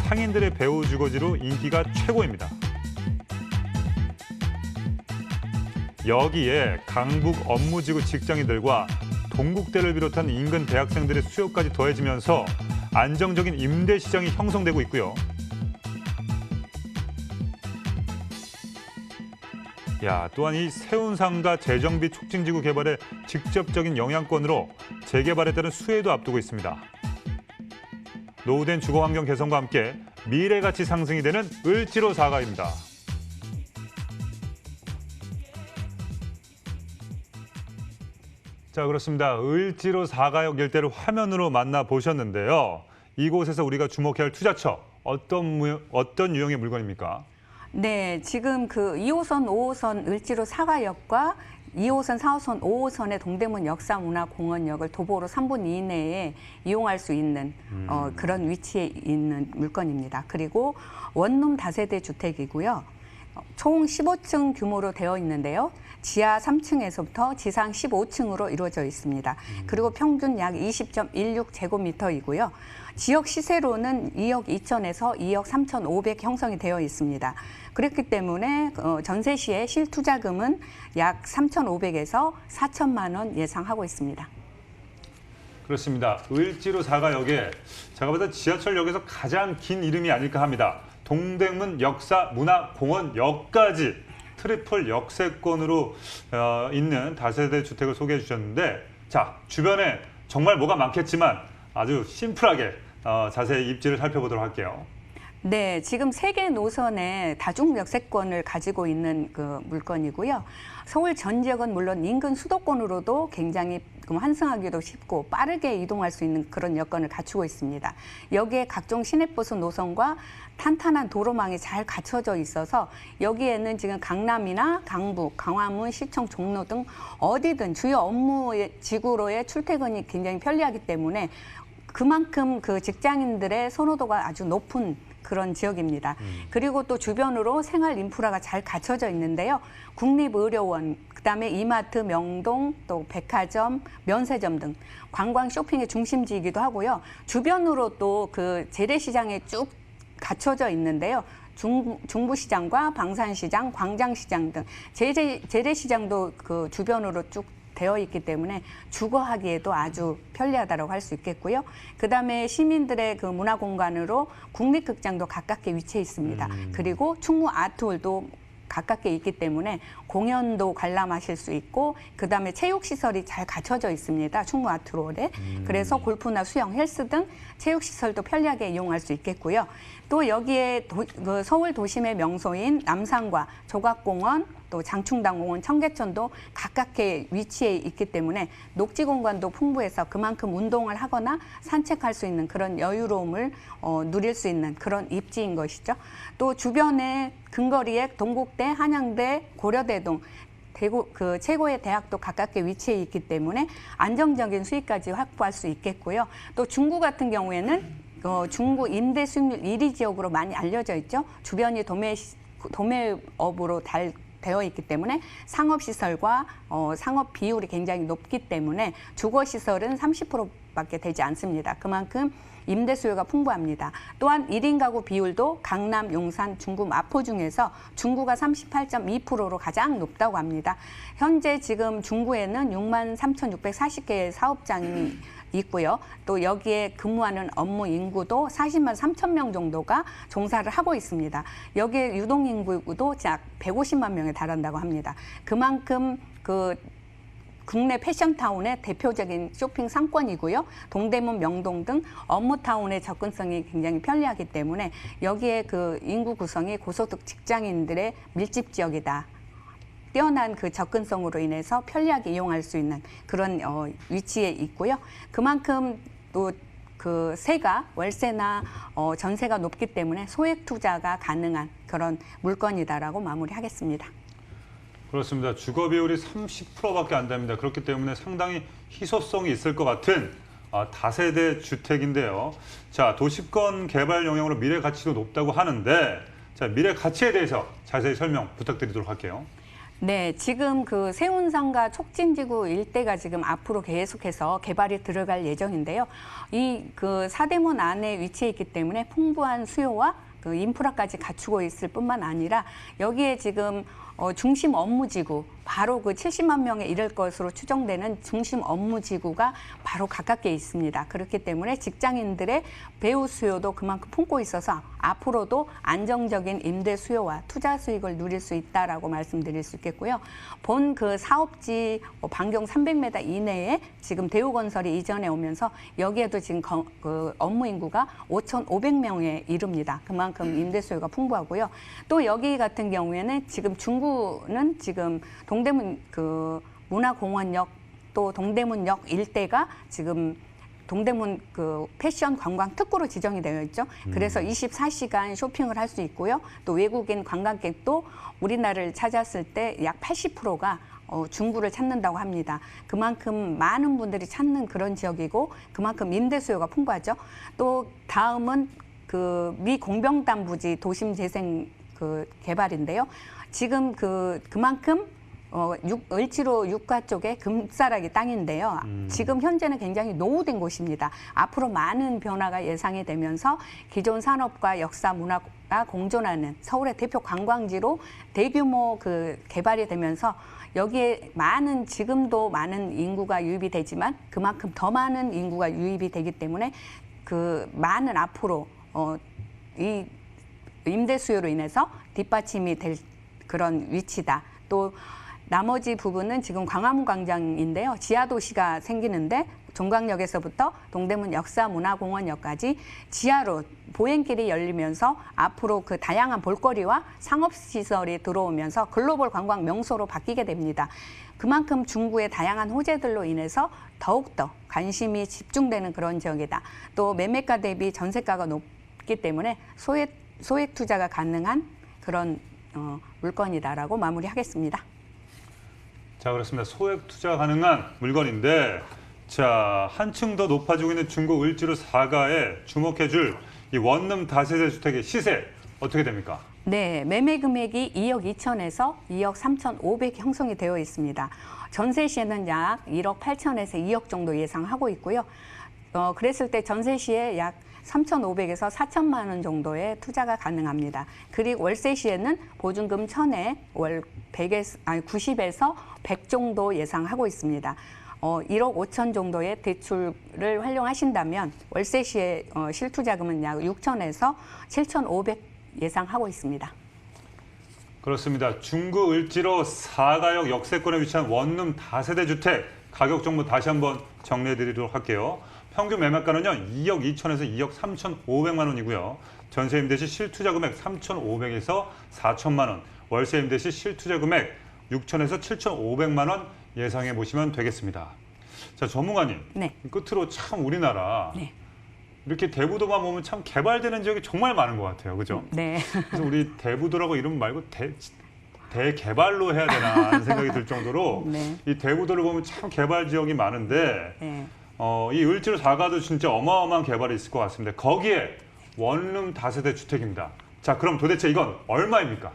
상인들의 배후 주거지로 인기가 최고입니다. 여기에 강북 업무지구 직장인들과 동국대를 비롯한 인근 대학생들의 수요까지 더해지면서 안정적인 임대 시장이 형성되고 있고요. 야, 또한 이 세운상가 재정비 촉진지구 개발의 직접적인 영향권으로 재개발에 따른 수혜도 앞두고 있습니다. 노후된 주거환경 개선과 함께 미래가치 상승이 되는 을지로 사가입니다. 자, 그렇습니다. 을지로 사가역 일대를 화면으로 만나보셨는데요. 이곳에서 우리가 주목해야 할 투자처, 어떤 유형의 물건입니까? 네, 지금 그 2호선, 5호선 을지로 사가역과 2호선, 4호선, 5호선의 동대문 역사문화공원역을 도보로 3분 이내에 이용할 수 있는 그런 위치에 있는 물건입니다. 그리고 원룸 다세대 주택이고요. 총 15층 규모로 되어 있는데요. 지하 3층에서부터 지상 15층으로 이루어져 있습니다. 그리고 평균 약 20.16제곱미터이고요. 지역 시세로는 2억 2천에서 2억 3,500 형성이 되어 있습니다. 그렇기 때문에 전세 시에 실투자금은 약 3,500에서 4천만 원 예상하고 있습니다. 그렇습니다. 을지로 사가역에 제가 봤을 때 지하철역에서 가장 긴 이름이 아닐까 합니다. 동대문 역사문화공원역까지 트리플 역세권으로 있는 다세대 주택을 소개해 주셨는데, 자, 주변에 정말 뭐가 많겠지만 아주 심플하게 자세히 입지를 살펴보도록 할게요. 네, 지금 3개 노선의 다중 역세권을 가지고 있는 그 물건이고요. 서울 전 지역은 물론 인근 수도권으로도 굉장히 환승하기도 쉽고 빠르게 이동할 수 있는 그런 여건을 갖추고 있습니다. 여기에 각종 시내버스 노선과 탄탄한 도로망이 잘 갖춰져 있어서 여기에는 지금 강남이나 강북, 광화문, 시청, 종로 등 어디든 주요 업무 지구로의 출퇴근이 굉장히 편리하기 때문에 그만큼 그 직장인들의 선호도가 아주 높은 그런 지역입니다. 그리고 또 주변으로 생활 인프라가 잘 갖춰져 있는데요. 국립의료원, 그다음에 이마트, 명동, 또 백화점, 면세점 등 관광 쇼핑의 중심지이기도 하고요. 주변으로 또 그 재래시장에 쭉 갖춰져 있는데요. 중부시장과 방산시장, 광장시장 등 재래시장도 그 주변으로 쭉 되어 있기 때문에 주거하기에도 아주 편리하다고 할 수 있겠고요. 그다음에 시민들의 그 문화 공간으로 국립극장도 가깝게 위치해 있습니다. 그리고 충무 아트홀도 가깝게 있기 때문에 공연도 관람하실 수 있고 그다음에 체육시설이 잘 갖춰져 있습니다. 충무 아트홀에. 그래서 골프나 수영, 헬스 등 체육시설도 편리하게 이용할 수 있겠고요. 또 여기에 그 서울 도심의 명소인 남산과 조각공원, 또 장충당공원, 청계천도 가깝게 위치해 있기 때문에 녹지 공간도 풍부해서 그만큼 운동을 하거나 산책할 수 있는 그런 여유로움을 누릴 수 있는 그런 입지인 것이죠. 또 주변에 근거리에 동국대, 한양대, 고려대 등 대구 그 최고의 대학도 가깝게 위치해 있기 때문에 안정적인 수익까지 확보할 수 있겠고요. 또 중구 같은 경우에는 중구 임대 수익률 1위 지역으로 많이 알려져 있죠. 주변이 도매업으로 되어 있기 때문에 상업시설과 상업 비율이 굉장히 높기 때문에 주거시설은 30%밖에 되지 않습니다. 그만큼 임대 수요가 풍부합니다. 또한 1인 가구 비율도 강남, 용산, 중구, 마포 중에서 중구가 38.2%로 가장 높다고 합니다. 현재 지금 중구에는 63,640개의 사업장이 있고요. 또 여기에 근무하는 업무 인구도 40만 3천 명 정도가 종사를 하고 있습니다. 여기에 유동 인구도 약 150만 명에 달한다고 합니다. 그만큼 국내 패션타운의 대표적인 쇼핑 상권이고요. 동대문, 명동 등 업무타운의 접근성이 굉장히 편리하기 때문에 여기에 그 인구 구성이 고소득 직장인들의 밀집 지역이다. 뛰어난 그 접근성으로 인해서 편리하게 이용할 수 있는 그런 위치에 있고요. 그만큼 또 그 세가 월세나 전세가 높기 때문에 소액 투자가 가능한 그런 물건이다라고 마무리하겠습니다. 그렇습니다. 주거 비율이 30%밖에 안 됩니다. 그렇기 때문에 상당히 희소성이 있을 것 같은 다세대 주택인데요. 자, 도시권 개발 영향으로 미래 가치도 높다고 하는데, 자, 미래 가치에 대해서 자세히 설명 부탁드리도록 할게요. 네, 지금 그 세운상가 촉진지구 일대가 지금 앞으로 계속해서 개발이 들어갈 예정인데요. 이 그 사대문 안에 위치해 있기 때문에 풍부한 수요와 그 인프라까지 갖추고 있을 뿐만 아니라 여기에 지금 중심 업무지구, 바로 그 70만 명에 이를 것으로 추정되는 중심 업무지구가 바로 가깝게 있습니다. 그렇기 때문에 직장인들의 배우 수요도 그만큼 품고 있어서 앞으로도 안정적인 임대 수요와 투자 수익을 누릴 수 있다라고 말씀드릴 수 있겠고요. 본 그 사업지 반경 300m 이내에 지금 대우건설이 이전해 오면서 여기에도 지금 그 업무 인구가 5,500명에 이릅니다. 그만큼 임대 수요가 풍부하고요. 또 여기 같은 경우에는 지금 중구는 지금 동대문 그 문화공원역 또 동대문역 일대가 지금 동대문 그 패션 관광 특구로 지정이 되어 있죠. 그래서 24시간 쇼핑을 할 수 있고요. 또 외국인 관광객도 우리나라를 찾았을 때 약 80%가 중구를 찾는다고 합니다. 그만큼 많은 분들이 찾는 그런 지역이고 그만큼 임대 수요가 풍부하죠. 또 다음은 그 미 공병단 부지 도심 재생 그 개발인데요. 지금 그만큼 을지로 육가 쪽에 금싸라기 땅인데요. 지금 현재는 굉장히 노후된 곳입니다. 앞으로 많은 변화가 예상이 되면서 기존 산업과 역사 문화가 공존하는 서울의 대표 관광지로 대규모 그 개발이 되면서 여기에 지금도 많은 인구가 유입이 되지만 그만큼 더 많은 인구가 유입이 되기 때문에 그 많은 앞으로 이 임대 수요로 인해서 뒷받침이 될 그런 위치다. 또 나머지 부분은 지금 광화문 광장인데요. 지하도시가 생기는데 종강역에서부터 동대문 역사문화공원역까지 지하로 보행길이 열리면서 앞으로 그 다양한 볼거리와 상업시설이 들어오면서 글로벌 관광 명소로 바뀌게 됩니다. 그만큼 중구의 다양한 호재들로 인해서 더욱더 관심이 집중되는 그런 지역이다. 또 매매가 대비 전세가가 높기 때문에 소액 투자가 가능한 그런 물건이다라고 마무리하겠습니다. 자, 그렇습니다. 소액 투자 가능한 물건인데, 자, 한층 더 높아지고 있는 중구 을지로 4가에 주목해줄 이 원룸 다세대 주택의 시세 어떻게 됩니까? 네, 매매 금액이 2억 2천에서 2억 3,500 형성이 되어 있습니다. 전세 시에는 약 1억 8천에서 2억 정도 예상하고 있고요. 그랬을 때 전세 시에 약 3,500에서 4천만 원 정도의 투자가 가능합니다. 그리고 월세 시에는 보증금 1,000에 월 90에서 100 정도 예상하고 있습니다. 1억 5천 정도의 대출을 활용하신다면 월세 시에 실투자금은 약 6천에서 7,500 예상하고 있습니다. 그렇습니다. 중구 을지로 사가역 역세권에 위치한 원룸 다세대 주택 가격 정보 다시 한번 정리해드리도록 할게요. 평균 매매가는요 2억 2천에서 2억 3,500만 원이고요. 전세 임대 시 실투자 금액 3,500에서 4천만 원, 월세 임대 시 실투자 금액 6천에서 7,500만 원 예상해 보시면 되겠습니다. 자, 전문가님. 네. 끝으로 참 우리나라 네. 이렇게 대부도만 보면 참 개발되는 지역이 정말 많은 것 같아요. 그죠? 네. 그래서 우리 대부도라고 이름 말고 대개발로 해야 되나 하는 생각이 들 정도로 네. 이 대부도를 보면 참 개발 지역이 많은데 네. 이 을지로 사가도 진짜 어마어마한 개발이 있을 것 같습니다. 거기에 원룸 다세대 주택입니다. 자, 그럼 도대체 이건 얼마입니까?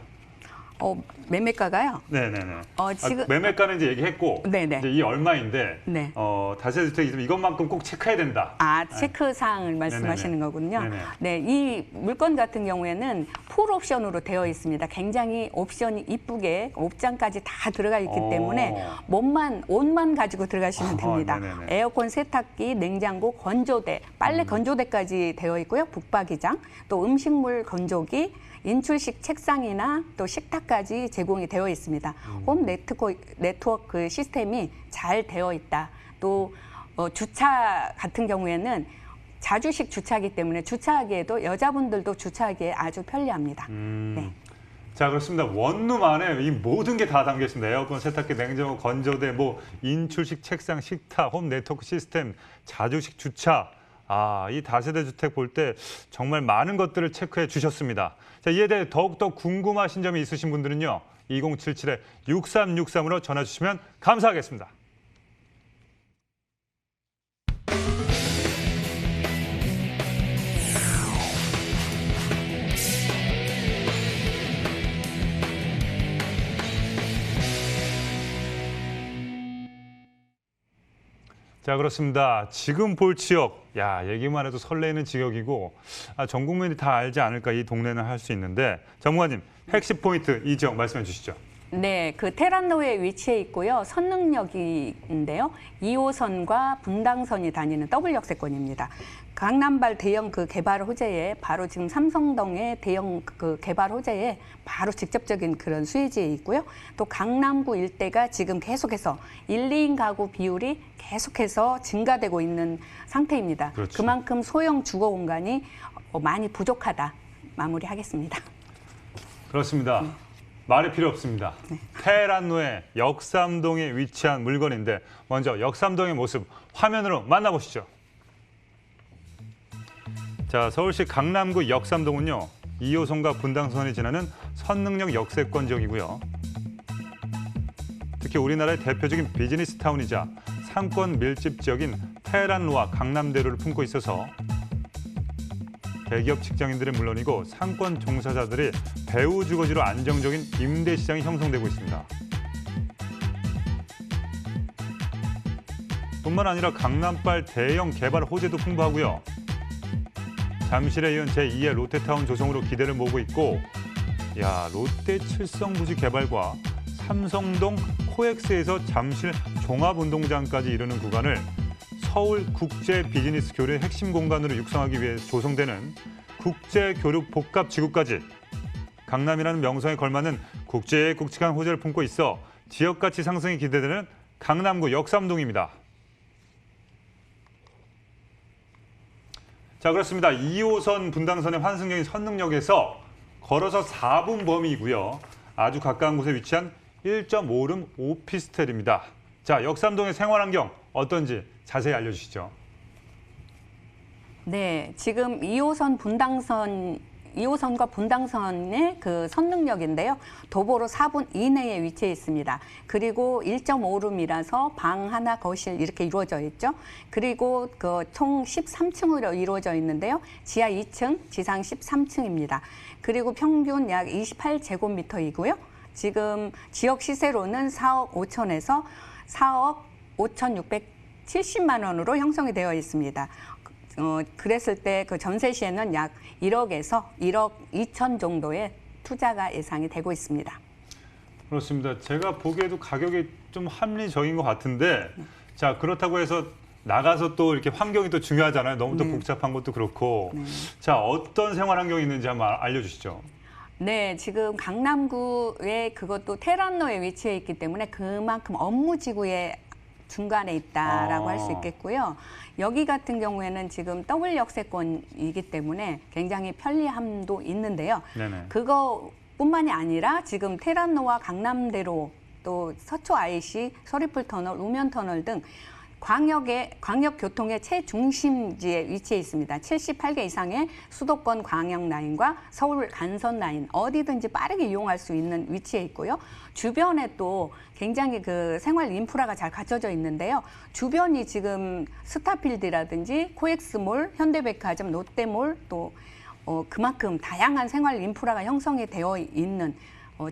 매매가가요? 네네네. 지금 매매가는 이제 얘기했고, 네네. 이제 이 얼마인데, 네. 다세대 주택이 있으면 이것만큼 꼭 체크해야 된다. 체크 사항을 말씀하시는 네네네. 거군요. 네네. 네, 이 물건 같은 경우에는 풀 옵션으로 되어 있습니다. 굉장히 옵션이 이쁘게 옵장까지 다 들어가 있기 때문에 옷만 가지고 들어가시면 됩니다. 네네네. 에어컨, 세탁기, 냉장고, 건조대, 빨래 건조대까지 되어 있고요. 북박이장, 또 음식물 건조기, 인출식 책상이나 또 식탁까지 제공이 되어 있습니다. 홈 네트워크 시스템이 잘 되어 있다. 또 주차 같은 경우에는 자주식 주차기 때문에 주차하기에도 여자분들도 주차하기에 아주 편리합니다. 네. 자, 그렇습니다. 원룸 안에 이 모든 게 다 담겨 있습니다. 에어컨, 세탁기, 냉장고, 건조대, 인출식 책상, 식탁, 홈 네트워크 시스템, 자주식 주차. 이 다세대 주택 볼 때 정말 많은 것들을 체크해 주셨습니다. 자, 이에 대해 더욱더 궁금하신 점이 있으신 분들은요. 2077-6363으로 전화 주시면 감사하겠습니다. 자, 그렇습니다. 지금 볼 지역, 얘기만 해도 설레이는 지역이고 전 국민이 다 알지 않을까 이 동네는 할 수 있는데 전문가님, 핵심 포인트 이 지역 말씀해 주시죠. 네, 그 테란로에 위치해 있고요. 선릉역인데요. 2호선과 분당선이 다니는 더블 역세권입니다. 강남발 대형 그 개발 호재에 바로 지금 삼성동의 대형 그 개발 호재에 바로 직접적인 그런 수혜지에 있고요. 또 강남구 일대가 지금 계속해서 1, 2인 가구 비율이 계속해서 증가되고 있는 상태입니다. 그렇죠. 그만큼 소형 주거 공간이 많이 부족하다. 마무리하겠습니다. 그렇습니다. 말이 필요 없습니다. 테란로의 역삼동에 위치한 물건인데 먼저 역삼동의 모습 화면으로 만나보시죠. 자, 서울시 강남구 역삼동은요. 2호선과 분당선이 지나는 선릉역 역세권 지역이고요. 특히 우리나라의 대표적인 비즈니스 타운이자 상권 밀집 지역인 테란로와 강남대로를 품고 있어서 대기업 직장인들은 물론이고 상권 종사자들이 배후 주거지로 안정적인 임대 시장이 형성되고 있습니다. 뿐만 아니라 강남발 대형 개발 호재도 풍부하고요. 잠실에 이은 제2의 롯데타운 조성으로 기대를 모으고 있고 롯데 칠성부지 개발과 삼성동 코엑스에서 잠실 종합운동장까지 이르는 구간을 서울 국제 비즈니스 교류 핵심 공간으로 육성하기 위해 조성되는 국제 교류 복합 지구까지 강남이라는 명성에 걸맞는 국제의 굵직한 호재를 품고 있어 지역 가치 상승이 기대되는 강남구 역삼동입니다. 자, 그렇습니다. 2호선 분당선의 환승역인 선릉역에서 걸어서 4분 범위이고요. 아주 가까운 곳에 위치한 1.5룸 오피스텔입니다. 자, 역삼동의 생활환경 어떤지 자세히 알려주시죠. 네, 지금 2호선과 분당선의 그 선릉역인데요. 도보로 4분 이내에 위치해 있습니다. 그리고 1.5룸이라서 방 하나, 거실 이렇게 이루어져 있죠. 그리고 그 총 13층으로 이루어져 있는데요. 지하 2층, 지상 13층입니다. 그리고 평균 약 28제곱미터이고요. 지금 지역 시세로는 4억 5천에서 4억 5,670만 원으로 형성이 되어 있습니다. 그랬을 때 그 전세 시에는 약 1억에서 1억 2천 정도의 투자가 예상이 되고 있습니다. 그렇습니다. 제가 보기에도 가격이 좀 합리적인 것 같은데 자, 그렇다고 해서 나가서 또 이렇게 환경이 또 중요하잖아요. 너무 또 복잡한 것도 그렇고. 자, 어떤 생활 환경이 있는지 한번 알려주시죠. 네, 지금 강남구에 그것도 테란로에 위치해 있기 때문에 그만큼 업무지구의 중간에 있다라고 할 수 있겠고요. 여기 같은 경우에는 지금 더블 역세권이기 때문에 굉장히 편리함도 있는데요. 네네. 그거뿐만이 아니라 지금 테란로와 강남대로 또 서초 IC, 서리풀 터널, 우면 터널 등 광역교통의 최중심지에 위치해 있습니다. 78개 이상의 수도권 광역 라인과 서울 간선 라인 어디든지 빠르게 이용할 수 있는 위치에 있고요. 주변에 또 굉장히 그 생활 인프라가 잘 갖춰져 있는데요. 주변이 지금 스타필드라든지 코엑스몰, 현대백화점, 롯데몰 또 그만큼 다양한 생활 인프라가 형성이 되어 있는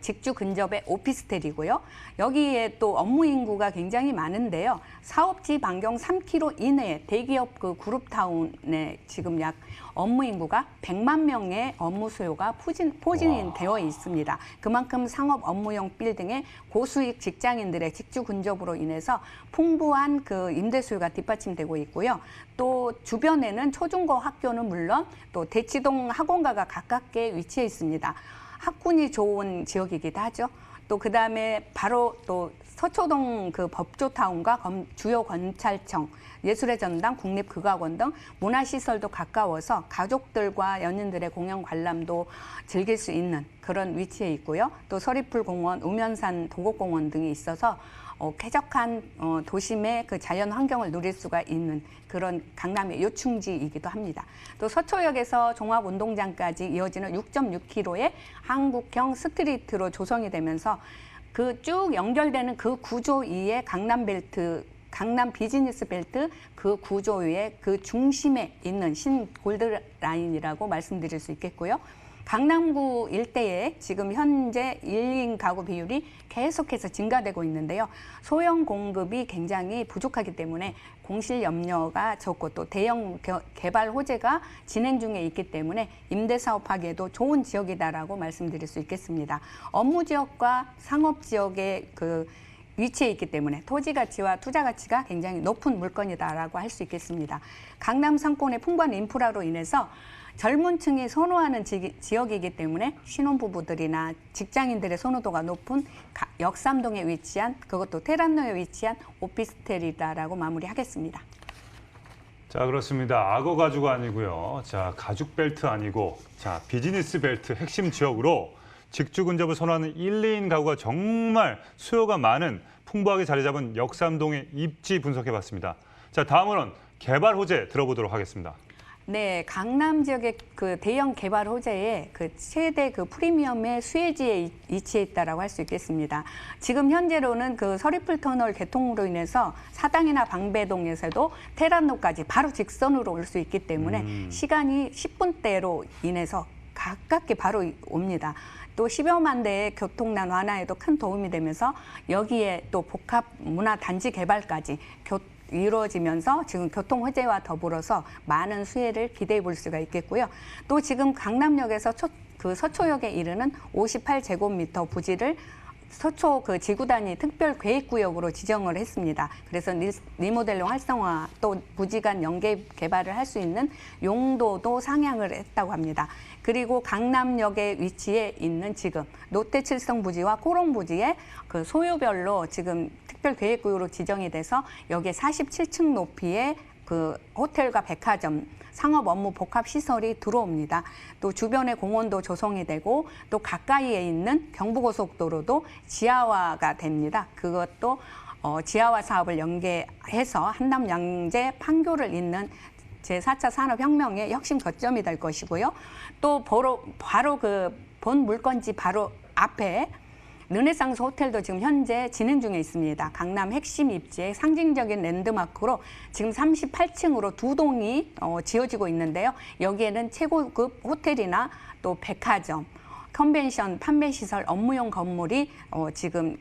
직주 근접의 오피스텔이고요. 여기에 또 업무 인구가 굉장히 많은데요. 사업지 반경 3km 이내에 대기업 그 그룹타운에 지금 약 업무 인구가 100만 명의 업무 수요가 포진이 되어 있습니다. 그만큼 상업 업무용 빌딩에 고수익 직장인들의 직주 근접으로 인해서 풍부한 그 임대 수요가 뒷받침되고 있고요. 또 주변에는 초중고 학교는 물론 또 대치동 학원가가 가깝게 위치해 있습니다. 학군이 좋은 지역이기도 하죠. 또 그다음에 바로 또 서초동 그 법조타운과 주요 검찰청, 예술의 전당, 국립극악원 등 문화시설도 가까워서 가족들과 연인들의 공연 관람도 즐길 수 있는 그런 위치에 있고요. 또 서리풀공원, 우면산 도곡공원 등이 있어서 쾌적한 도심의 그 자연 환경을 누릴 수가 있는 그런 강남의 요충지이기도 합니다. 또 서초역에서 종합운동장까지 이어지는 6.6km의 한국형 스트리트로 조성이 되면서 그 쭉 연결되는 그 구조 위에 강남벨트, 강남 비즈니스 벨트 그 구조 위에 그 중심에 있는 신골드라인이라고 말씀드릴 수 있겠고요. 강남구 일대에 지금 현재 1인 가구 비율이 계속해서 증가되고 있는데요. 소형 공급이 굉장히 부족하기 때문에 공실 염려가 적고 또 대형 개발 호재가 진행 중에 있기 때문에 임대 사업하기에도 좋은 지역이다라고 말씀드릴 수 있겠습니다. 업무 지역과 상업 지역의 그 위치해 있기 때문에 토지 가치와 투자 가치가 굉장히 높은 물건이다라고 할 수 있겠습니다. 강남 상권의 풍부한 인프라로 인해서 젊은 층이 선호하는 지역이기 때문에 신혼부부들이나 직장인들의 선호도가 높은 역삼동에 위치한 그것도 테란로에 위치한 오피스텔이다라고 마무리하겠습니다. 자, 그렇습니다. 악어 가주가 아니고요. 자, 가죽 벨트 아니고 자, 비즈니스 벨트 핵심 지역으로 직주 근접을 선호하는 1, 2인 가구가 정말 수요가 많은 풍부하게 자리 잡은 역삼동의 입지 분석해봤습니다. 자, 다음으로는 개발 호재 들어보도록 하겠습니다. 네, 강남 지역의 그 대형 개발 호재의 그 최대 그 프리미엄의 수혜지에 위치해 있다라고 할 수 있겠습니다. 지금 현재로는 그 서리풀 터널 개통으로 인해서 사당이나 방배동에서도 테란로까지 바로 직선으로 올 수 있기 때문에 시간이 10분대로 인해서 가깝게 바로 옵니다. 또 10여만 대의 교통난 완화에도 큰 도움이 되면서 여기에 또 복합 문화 단지 개발까지 이루어지면서 지금 교통 호재와 더불어서 많은 수혜를 기대해 볼 수가 있겠고요. 또 지금 강남역에서 서초역에 이르는 58제곱미터 부지를 서초 그 지구단위 특별계획구역으로 지정을 했습니다. 그래서 리모델링 활성화 또 부지 간 연계 개발을 할 수 있는 용도도 상향을 했다고 합니다. 그리고 강남역에 위치해 있는 지금 롯데칠성 부지와 코롱 부지에 그 소유별로 지금 특별계획구역으로 지정이 돼서 여기에 47층 높이의 그 호텔과 백화점, 상업 업무 복합 시설이 들어옵니다. 또 주변에 공원도 조성이 되고 또 가까이에 있는 경부고속도로도 지하화가 됩니다. 그것도 지하화 사업을 연계해서 한남 양재 판교를 잇는 제4차 산업혁명의 혁신 거점이 될 것이고요. 또 바로 그 본 물건지 바로 앞에 르네상스 호텔도 지금 현재 진행 중에 있습니다. 강남 핵심 입지의 상징적인 랜드마크로 지금 38층으로 두 동이 지어지고 있는데요. 여기에는 최고급 호텔이나 또 백화점, 컨벤션, 판매시설, 업무용 건물이 지금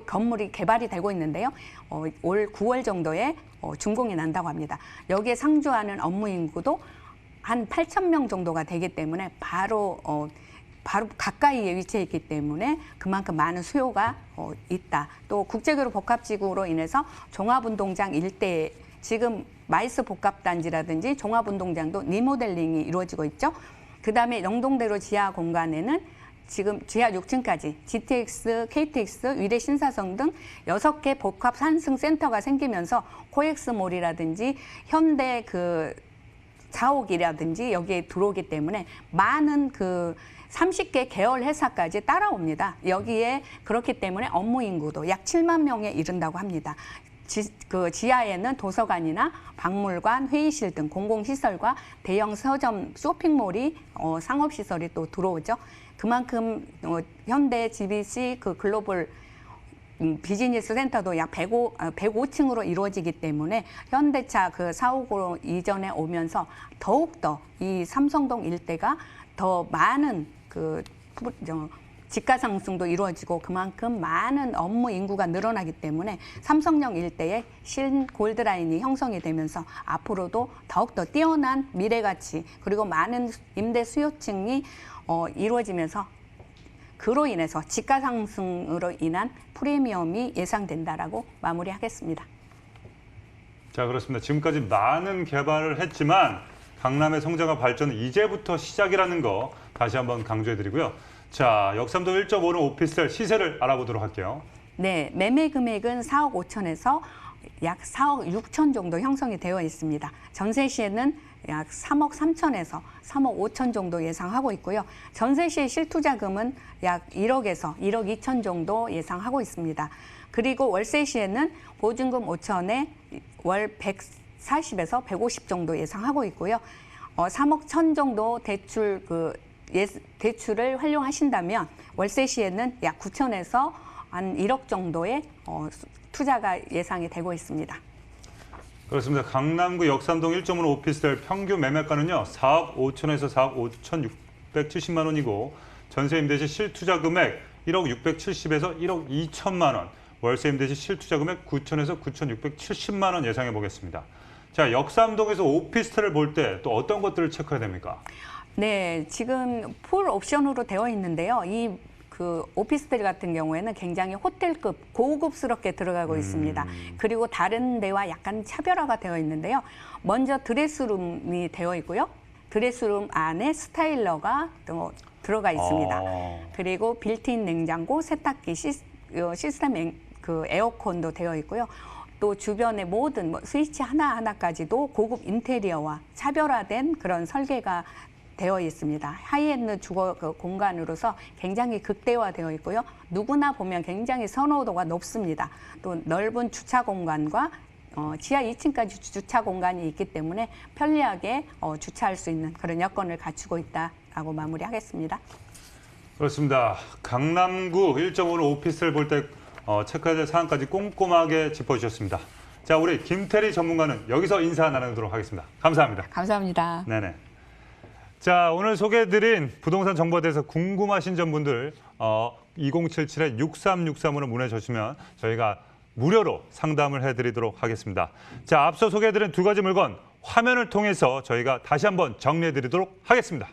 건물이 개발이 되고 있는데요. 올 9월 정도에 준공이 난다고 합니다. 여기에 상주하는 업무 인구도 한 8,000명 정도가 되기 때문에 바로 가까이에 위치해 있기 때문에 그만큼 많은 수요가 있다. 또 국제교류 복합지구로 인해서 종합운동장 일대에 지금 마이스 복합단지라든지 종합운동장도 리모델링이 이루어지고 있죠. 그다음에 영동대로 지하 공간에는 지금 지하 6층까지 GTX, KTX, 위례 신사성 등 6개 복합 환승 센터가 생기면서 코엑스몰이라든지 현대 그 사옥이라든지 여기에 들어오기 때문에 많은 그 30개 계열 회사까지 따라옵니다. 여기에 그렇기 때문에 업무 인구도 약 7만 명에 이른다고 합니다. 그 지하에는 도서관이나 박물관, 회의실 등 공공시설과 대형 서점, 쇼핑몰이 상업시설이 또 들어오죠. 그만큼 현대 GBC 그 글로벌 비즈니스 센터도 약 105층으로 이루어지기 때문에 현대차 그 사옥으로 이전에 오면서 더욱더 이 삼성동 일대가 더 많은 그 집가 상승도 이루어지고 그만큼 많은 업무 인구가 늘어나기 때문에 삼성역 일대에 신 골드라인이 형성이 되면서 앞으로도 더욱더 뛰어난 미래 가치 그리고 많은 임대 수요층이 이루어지면서 그로 인해서 집가 상승으로 인한 프리미엄이 예상된다라고 마무리하겠습니다. 자, 그렇습니다. 지금까지 많은 개발을 했지만 강남의 성장과 발전은 이제부터 시작이라는 거 다시 한번 강조해드리고요. 자, 역삼동 1.5는 오피스텔 시세를 알아보도록 할게요. 네, 매매 금액은 4억 5천에서 약 4억 6천 정도 형성이 되어 있습니다. 전세 시에는 약 3억 3천에서 3억 5천 정도 예상하고 있고요. 전세 시의 실투자금은 약 1억에서 1억 2천 정도 예상하고 있습니다. 그리고 월세 시에는 보증금 5천에 월 140에서 150 정도 예상하고 있고요. 3억 1천 정도 대출을 활용하신다면 월세 시에는 약 9천에서 한 1억 정도의 투자가 예상이 되고 있습니다. 그렇습니다. 강남구 역삼동 1.5 오피스텔 평균 매매가는요. 4억 5천에서 4억 5,670만 원이고 전세 임대 시 실투자 금액 1억 670에서 1억 2천만 원, 월세 임대 시 실투자 금액 9천에서 9,670만 원 예상해 보겠습니다. 자, 역삼동에서 오피스텔을 볼 때 또 어떤 것들을 체크해야 됩니까? 네, 지금 풀 옵션으로 되어 있는데요. 이 그 오피스텔 같은 경우에는 굉장히 호텔급 고급스럽게 들어가고 있습니다. 그리고 다른 데와 약간 차별화가 되어 있는데요. 먼저 드레스룸이 되어 있고요. 드레스룸 안에 스타일러가 또 들어가 있습니다. 그리고 빌트인 냉장고, 세탁기, 시스템 그 에어컨도 되어 있고요. 또 주변의 모든 스위치 하나하나까지도 고급 인테리어와 차별화된 그런 설계가 되어 있습니다. 하이엔드 주거 공간으로서 굉장히 극대화되어 있고요. 누구나 보면 굉장히 선호도가 높습니다. 또 넓은 주차 공간과 지하 2층까지 주차 공간이 있기 때문에 편리하게 주차할 수 있는 그런 여건을 갖추고 있다라고 마무리하겠습니다. 그렇습니다. 강남구 1.5는 오피스텔 볼 때 체크해야 될 사항까지 꼼꼼하게 짚어주셨습니다. 자, 우리 김태리 전문가는 여기서 인사 나누도록 하겠습니다. 감사합니다. 감사합니다. 네네. 자, 오늘 소개해드린 부동산 정보에 대해서 궁금하신 점분들 2077-6363으로 문의 주시면 저희가 무료로 상담을 해드리도록 하겠습니다. 자, 앞서 소개해드린 두 가지 물건 화면을 통해서 저희가 다시 한번 정리해드리도록 하겠습니다.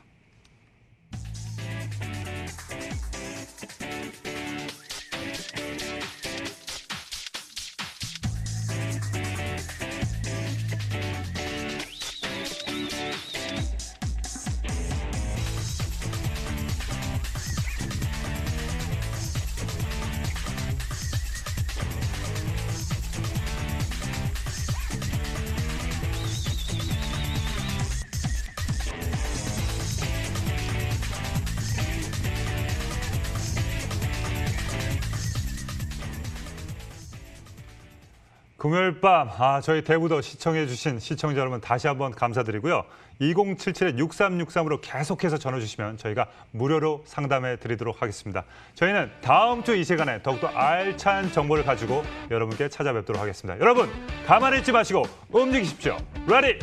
금요일 밤 저희 대부도 시청해주신 시청자 여러분 다시 한번 감사드리고요. 2077-6363으로 계속해서 전화주시면 저희가 무료로 상담해 드리도록 하겠습니다. 저희는 다음 주 이 시간에 더욱더 알찬 정보를 가지고 여러분께 찾아뵙도록 하겠습니다. 여러분 가만히 있지 마시고 움직이십시오. 레디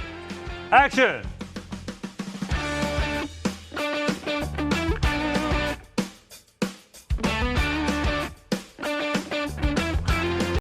액션!